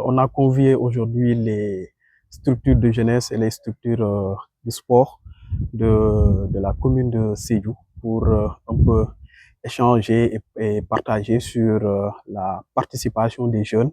On a convié aujourd'hui les structures de jeunesse et les structures de sport de la commune de Sédhiou pour un peu échanger et partager sur la participation des jeunes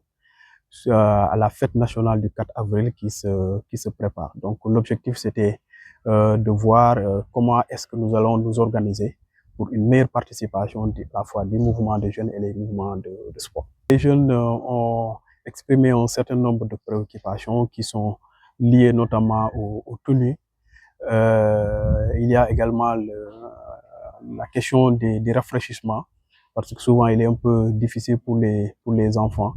à la fête nationale du 4 avril qui se prépare. Donc l'objectif c'était de voir comment est-ce que nous allons nous organiser pour une meilleure participation à la fois des mouvements de jeunes et les mouvements de sport. Les jeunes ont exprimé un certain nombre de préoccupations qui sont liées notamment aux tenues. Il y a également la question des rafraîchissements, parce que souvent il est un peu difficile pour les enfants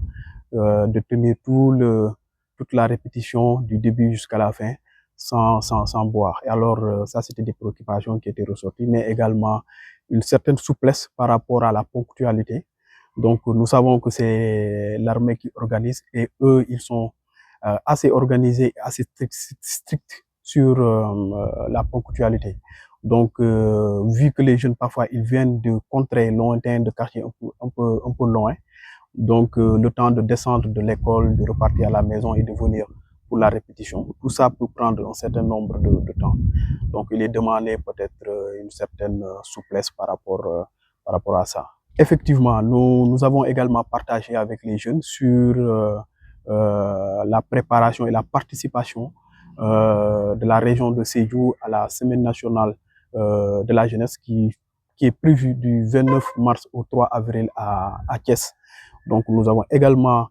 de tenir toute la répétition du début jusqu'à la fin sans boire. Et alors, ça, c'était des préoccupations qui étaient ressorties, mais également une certaine souplesse par rapport à la ponctualité. Donc, nous savons que c'est l'armée qui organise et eux, ils sont assez organisés, assez stricts sur la ponctualité. Donc, vu que les jeunes, parfois, ils viennent de contrées lointaines, de quartiers un peu loin, donc le temps de descendre de l'école, de repartir à la maison et de venir pour la répétition, tout ça peut prendre un certain nombre de temps. Donc il est demandé peut-être une certaine souplesse par rapport à ça. Effectivement, nous avons également partagé avec les jeunes sur la préparation et la participation de la région de Sédhiou à la semaine nationale de la jeunesse qui est prévue du 29 mars au 3 avril à Thiès. Donc nous avons également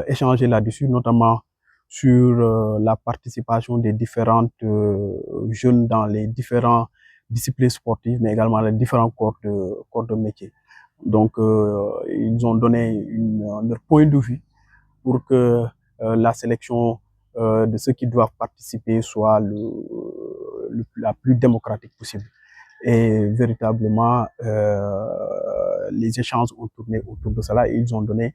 échangé là-dessus, notamment sur la participation des différentes jeunes dans les différentes disciplines sportives, mais également les différents corps de métier. Donc ils ont donné leur point de vue pour que la sélection de ceux qui doivent participer soit la plus démocratique possible. Et véritablement, les échanges ont tourné autour de cela et ils ont donné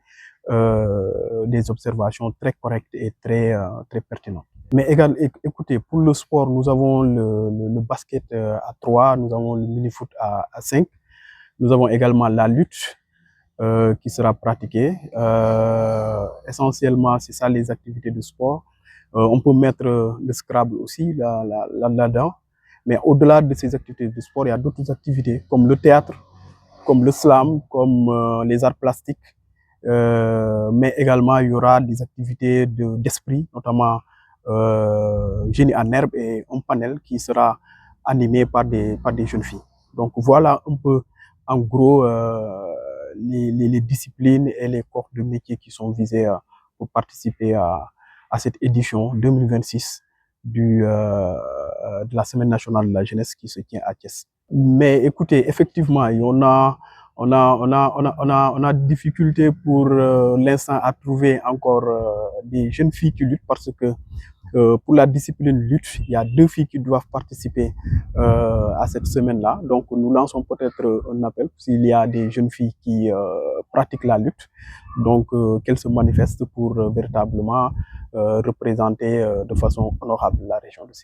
des observations très correctes et très pertinentes. Mais écoutez, pour le sport, nous avons le basket à 3, nous avons le mini-foot à 5, nous avons également la lutte qui sera pratiquée. Essentiellement, c'est ça les activités de sport. On peut mettre le Scrabble aussi là-dedans. Mais au-delà de ces activités de sport, il y a d'autres activités comme le théâtre, comme le slam, comme les arts plastiques. Mais également, il y aura des activités d'esprit, notamment génie en herbe et un panel qui sera animé par des jeunes filles. Donc voilà un peu, en gros, les disciplines et les corps de métier qui sont visés pour participer à cette édition 2026 de la Semaine nationale de la jeunesse qui se tient à Thiès. Mais écoutez, effectivement, on a difficulté pour l'instant à trouver encore des jeunes filles qui luttent parce que pour la discipline lutte, il y a 2 filles qui doivent participer à cette semaine-là. Donc, nous lançons peut-être un appel s'il y a des jeunes filles qui pratiquent la lutte, donc qu'elles se manifestent pour véritablement représenter de façon honorable la région de Sédhiou.